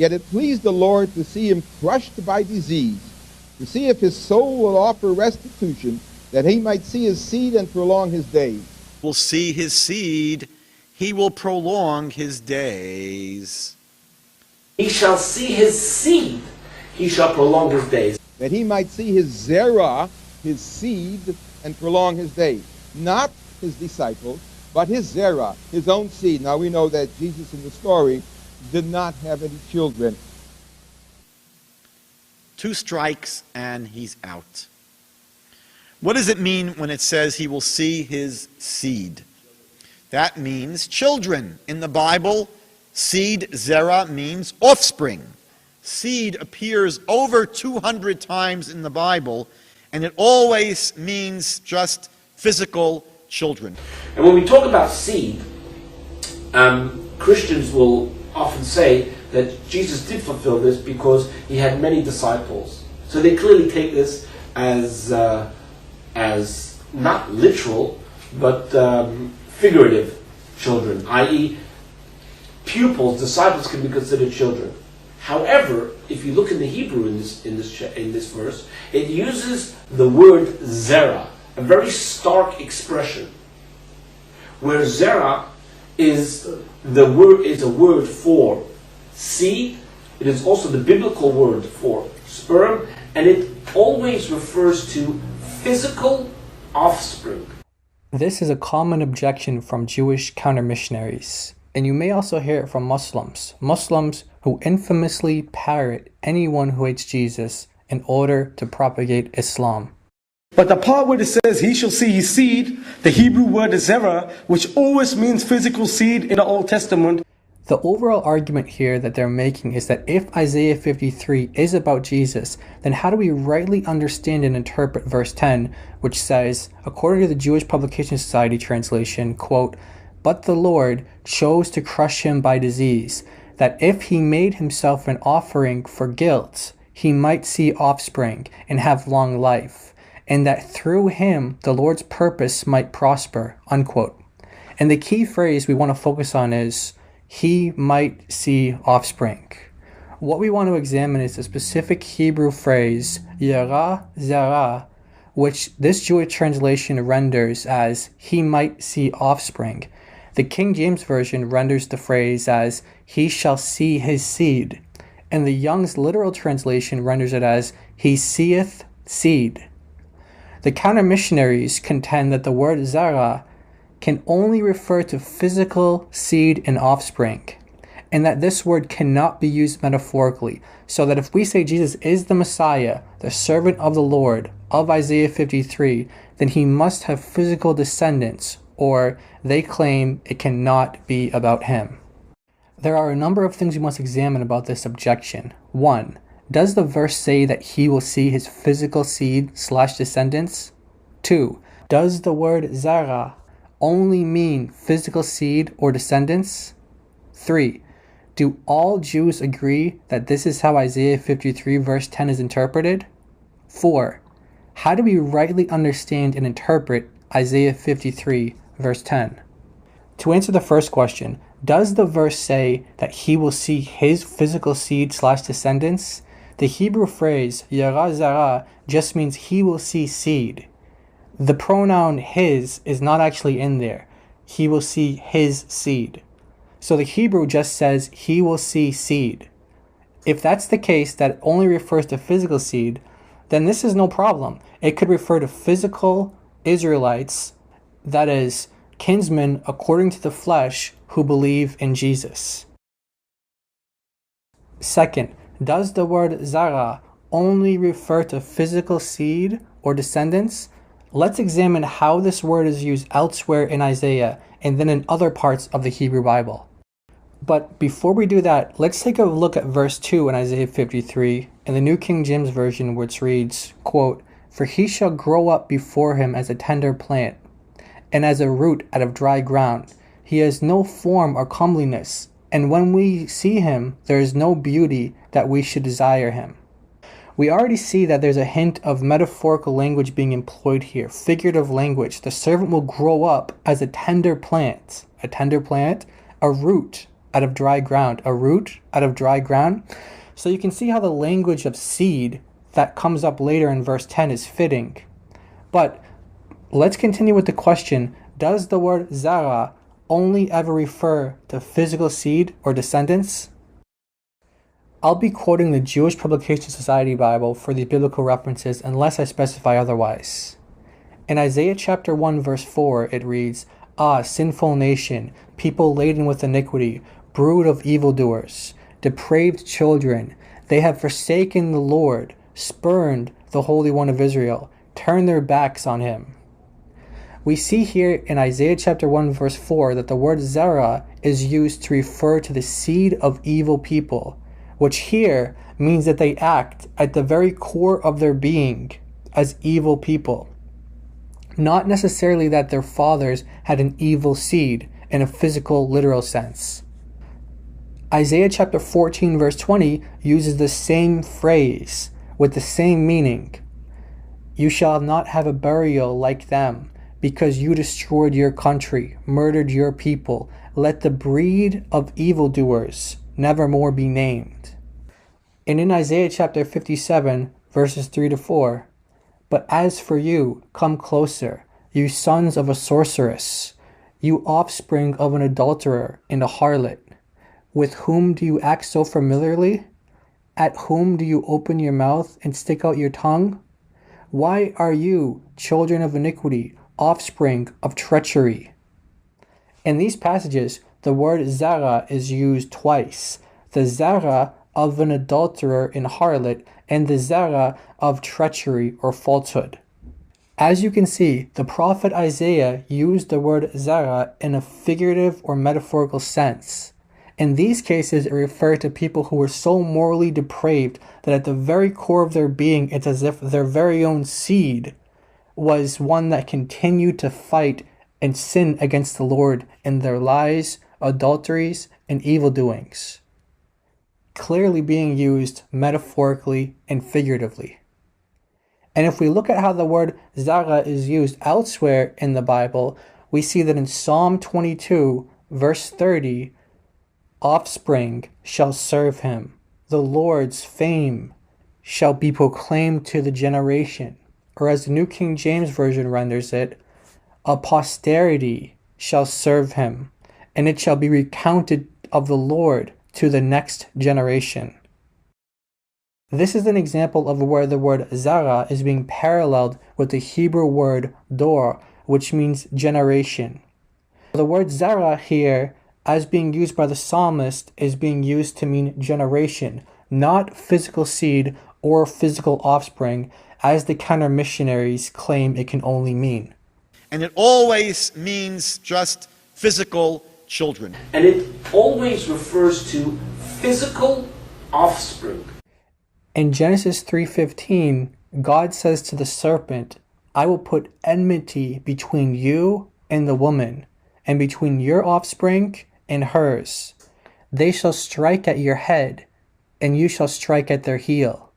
Yet it pleased the Lord to see him crushed by disease, to see if his soul will offer restitution, that he might see his seed and prolong his days. Will see his seed, he will prolong his days. He shall see his seed, he shall prolong his days. That he might see his zerah, his seed, and prolong his days. Not his disciples, but his zerah, his own seed. Now we know that Jesus in the story did not have any children. 2 strikes and he's out. What does it mean when it says he will see his seed? That means children. In the Bible, seed, zerah, means offspring. Seed appears over 200 times in the Bible, and it always means just physical children. And when we talk about seed, Christians will often say that Jesus did fulfill this because he had many disciples. So they clearly take this as not literal, but figurative children, i.e. pupils, disciples can be considered children. However, if you look in the Hebrew in this verse, it uses the word zerah, a very stark expression, where zerah is a word for seed. It is also the biblical word for sperm, and it always refers to physical offspring. This is a common objection from Jewish counter-missionaries, and you may also hear it from Muslims who infamously parrot anyone who hates Jesus in order to propagate Islam. But the part where it says he shall see his seed, the Hebrew word is zerah, which always means physical seed in the Old Testament. The overall argument here that they're making is that if Isaiah 53 is about Jesus, then how do we rightly understand and interpret verse 10, which says, according to the Jewish Publication Society translation, quote, "But the Lord chose to crush him by disease, that if he made himself an offering for guilt, he might see offspring and have long life, and that through him the Lord's purpose might prosper," unquote. And the key phrase we want to focus on is, he might see offspring. What we want to examine is the specific Hebrew phrase, yara zara, which this Jewish translation renders as, he might see offspring. The King James Version renders the phrase as, he shall see his seed. And the Young's literal translation renders it as, he seeth seed. The counter-missionaries contend that the word zara can only refer to physical seed and offspring, and that this word cannot be used metaphorically, so that if we say Jesus is the Messiah, the servant of the Lord, of Isaiah 53, then he must have physical descendants, or they claim it cannot be about him. There are a number of things we must examine about this objection. 1. Does the verse say that he will see his physical seed/descendants? 2. Does the word zara only mean physical seed or descendants? 3. Do all Jews agree that this is how Isaiah 53 verse 10 is interpreted? 4. How do we rightly understand and interpret Isaiah 53 verse 10? To answer the first question, does the verse say that he will see his physical seed/descendants? The Hebrew phrase yara zara just means he will see seed. The pronoun his is not actually in there. He will see his seed. So the Hebrew just says he will see seed. If that's the case, that only refers to physical seed, then this is no problem. It could refer to physical Israelites, that is, kinsmen according to the flesh who believe in Jesus. Second, does the word zara only refer to physical seed or descendants? Let's examine how this word is used elsewhere in Isaiah and then in other parts of the Hebrew Bible. But before we do that, let's take a look at verse 2 in Isaiah 53 in the New King James Version, which reads, quote, "For he shall grow up before him as a tender plant, and as a root out of dry ground. He has no form or comeliness, and when we see him, there is no beauty that we should desire him." We already see that there's a hint of metaphorical language being employed here, figurative language. The servant will grow up as a tender plant, a root, out of dry ground, a root out of dry ground. So you can see how the language of seed that comes up later in verse 10 is fitting. But let's continue with the question, does the word zara only ever refer to physical seed or descendants? I'll be quoting the Jewish Publication Society Bible for the biblical references unless I specify otherwise. In Isaiah chapter 1 verse 4 it reads, "Ah, sinful nation, people laden with iniquity, brood of evildoers, depraved children, they have forsaken the Lord, spurned the Holy One of Israel, turned their backs on him." We see here in Isaiah chapter 1 verse 4 that the word zara is used to refer to the seed of evil people, which here means that they act at the very core of their being as evil people. Not necessarily that their fathers had an evil seed in a physical, literal sense. Isaiah chapter 14 verse 20 uses the same phrase with the same meaning. "You shall not have a burial like them, because you destroyed your country, murdered your people. Let the breed of evildoers never more be named." And in Isaiah chapter 57, verses 3 to 4, "But as for you, come closer, you sons of a sorceress, you offspring of an adulterer and a harlot. With whom do you act so familiarly? At whom do you open your mouth and stick out your tongue? Why are you, children of iniquity, offspring of treachery?" In these passages, the word zara is used twice. The zara of an adulterer and harlot, and the zara of treachery or falsehood. As you can see, the prophet Isaiah used the word zara in a figurative or metaphorical sense. In these cases, it referred to people who were so morally depraved that at the very core of their being, it's as if their very own seed was one that continued to fight and sin against the Lord in their lies, adulteries, and evil doings. Clearly being used metaphorically and figuratively. And if we look at how the word zara is used elsewhere in the Bible, we see that in Psalm 22, verse 30, "Offspring shall serve him. The Lord's fame shall be proclaimed to the generation." Or as the New King James Version renders it, "A posterity shall serve him, and it shall be recounted of the Lord to the next generation." This is an example of where the word zara is being paralleled with the Hebrew word dor, which means generation. The word zara here, as being used by the psalmist, is being used to mean generation, not physical seed or physical offspring, as the counter-missionaries claim it can only mean. And it always means just physical children. And it always refers to physical offspring. In Genesis 3:15, God says to the serpent, "I will put enmity between you and the woman, and between your offspring and hers. They shall strike at your head, and you shall strike at their heel."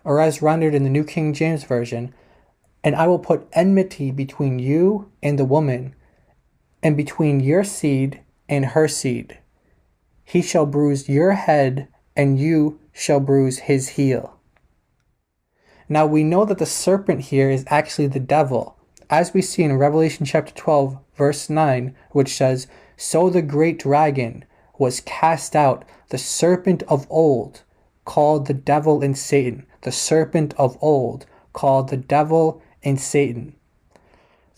Or as rendered in the New King James Version, "And I will put enmity between you and the woman, and between your seed and her seed. He shall bruise your head, and you shall bruise his heel." Now we know that the serpent here is actually the devil, as we see in Revelation chapter 12, verse 9, which says, "So the great dragon was cast out, the serpent of old, called the devil and Satan." The serpent of old, called the devil and Satan.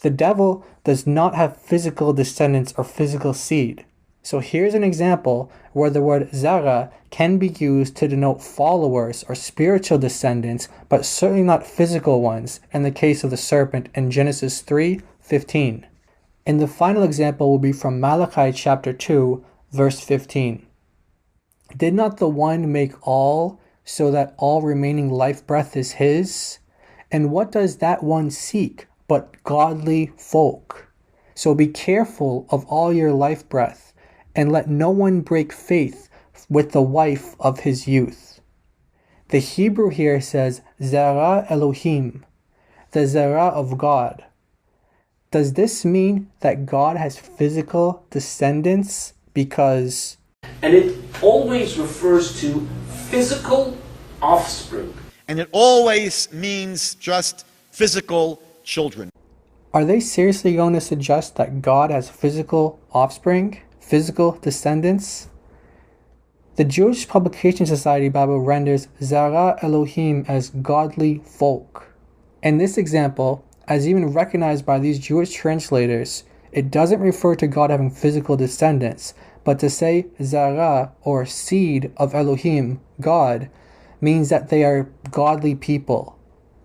The devil does not have physical descendants or physical seed. So here's an example where the word zara can be used to denote followers or spiritual descendants, but certainly not physical ones in the case of the serpent in Genesis 3:15. And the final example will be from Malachi chapter 2, verse 15. "Did not the one make all, so that all remaining life breath is his? And what does that one seek but godly folk? So be careful of all your life breath, and let no one break faith with the wife of his youth." The Hebrew here says Zara Elohim, the Zara of God. Does this mean that God has physical descendants? Because And it always refers to physical offspring. And it always means just physical children. Are they seriously going to suggest that God has physical offspring, physical descendants? The Jewish Publication Society Bible renders Zara Elohim as godly folk. In this example, as even recognized by these Jewish translators, it doesn't refer to God having physical descendants, but to say Zara, or seed of Elohim, God, means that they are godly people.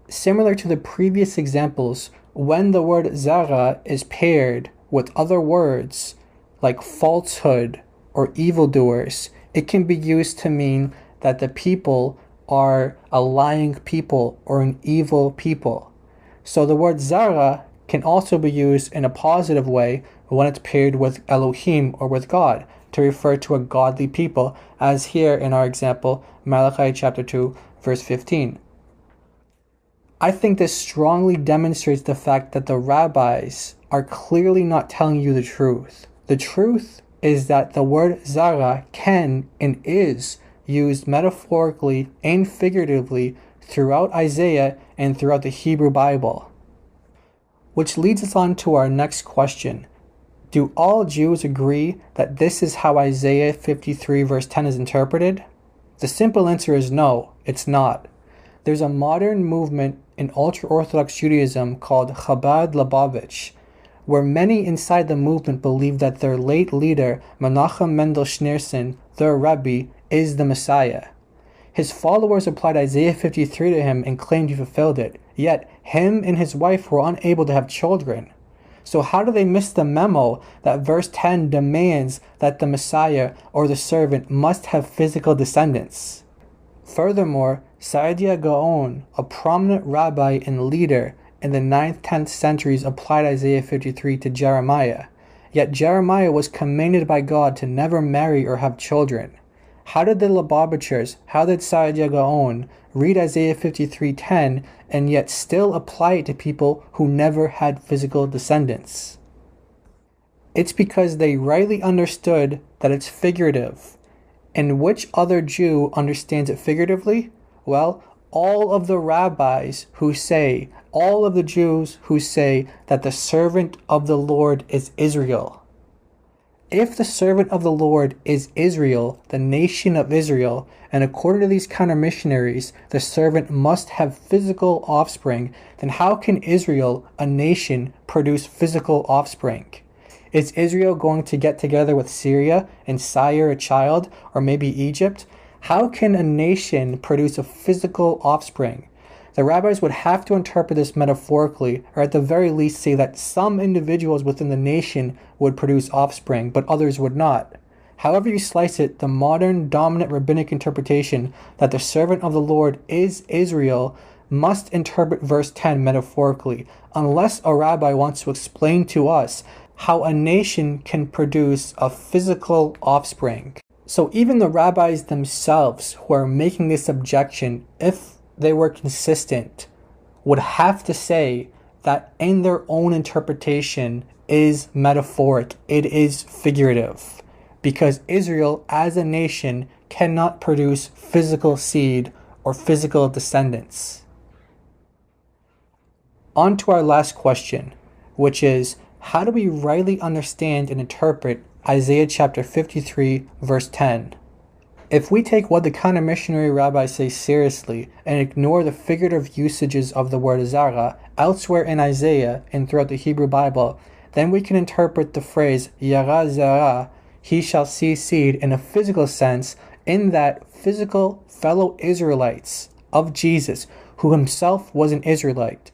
Similar to the previous examples, when the word Zara is paired with other words like falsehood or evildoers, it can be used to mean that the people are a lying people or an evil people. So the word Zara can also be used in a positive way when it's paired with Elohim or with God to refer to a godly people, as here in our example, Malachi chapter 2, verse 15. I think this strongly demonstrates the fact that the rabbis are clearly not telling you the truth. The truth is that the word Zara can and is used metaphorically and figuratively throughout Isaiah and throughout the Hebrew Bible. Which leads us on to our next question. Do all Jews agree that this is how Isaiah 53 verse 10 is interpreted? The simple answer is no, it's not. There's a modern movement in ultra-Orthodox Judaism called Chabad Lubavitch, where many inside the movement believe that their late leader, Menachem Mendel Schneerson, their Rebbe, is the Messiah. His followers applied Isaiah 53 to him and claimed he fulfilled it, yet him and his wife were unable to have children. So how do they miss the memo that verse 10 demands that the Messiah or the servant must have physical descendants? Furthermore, Saadia Gaon, a prominent rabbi and leader in the 9th-10th centuries, applied Isaiah 53 to Jeremiah. Yet Jeremiah was commanded by God to never marry or have children. How did the Lubavitchers, how did Saadia Gaon read Isaiah 53:10 and yet still apply it to people who never had physical descendants? It's because they rightly understood that it's figurative. And which other Jew understands it figuratively? Well, all of the Jews who say that the servant of the Lord is Israel. If the servant of the Lord is Israel, the nation of Israel, and according to these counter-missionaries, the servant must have physical offspring, then how can Israel, a nation, produce physical offspring? Is Israel going to get together with Syria and sire a child, or maybe Egypt? How can a nation produce a physical offspring? The rabbis would have to interpret this metaphorically, or at the very least say that some individuals within the nation would produce offspring, but others would not. However you slice it, the modern dominant rabbinic interpretation that the servant of the Lord is Israel must interpret verse 10 metaphorically, unless a rabbi wants to explain to us how a nation can produce a physical offspring. So even the rabbis themselves who are making this objection, if they were consistent, would have to say that in their own interpretation is metaphoric, it is figurative, because Israel as a nation cannot produce physical seed or physical descendants. On to our last question, which is, how do we rightly understand and interpret Isaiah chapter 53 verse 10? If we take what the counter-missionary rabbis say seriously and ignore the figurative usages of the word Zara elsewhere in Isaiah and throughout the Hebrew Bible, then we can interpret the phrase Yara Zara, he shall see seed, in a physical sense, in that physical fellow Israelites of Jesus, who himself was an Israelite,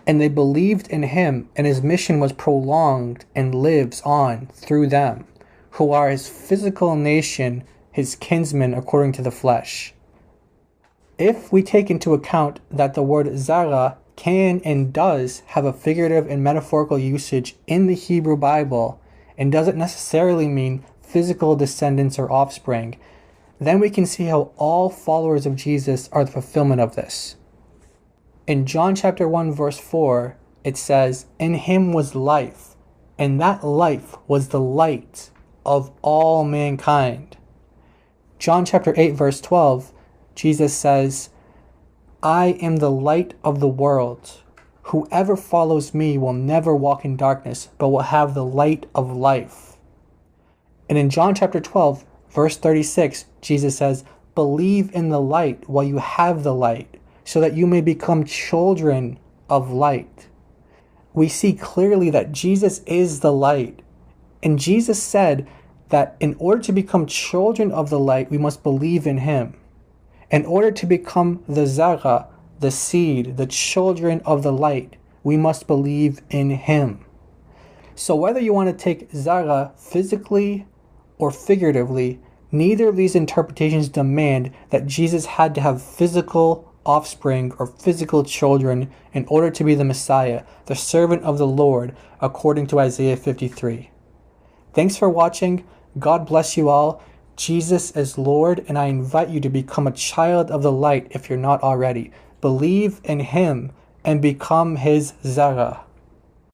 and they believed in him, and his mission was prolonged and lives on through them, who are his physical nation, his kinsmen according to the flesh. If we take into account that the word Zara can and does have a figurative and metaphorical usage in the Hebrew Bible, and doesn't necessarily mean physical descendants or offspring, then we can see how all followers of Jesus are the fulfillment of this. In John chapter 1 verse 4, it says, "In him was life, and that life was the light of all mankind." John chapter 8 verse 12, Jesus says, I am the light of the world. Whoever follows me will never walk in darkness, but will have the light of life. And in John chapter 12, verse 36, Jesus says, believe in the light while you have the light, so that you may become children of light. We see clearly that Jesus is the light. And Jesus said that in order to become children of the light, we must believe in him. In order to become the zara, the seed, the children of the light, we must believe in him. So whether you want to take zara physically or figuratively, neither of these interpretations demand that Jesus had to have physical offspring or physical children in order to be the Messiah, the servant of the Lord, according to Isaiah 53. Thanks for watching. God bless you all. Jesus is Lord, and I invite you to become a child of the light if you're not already. Believe in him and become his zara.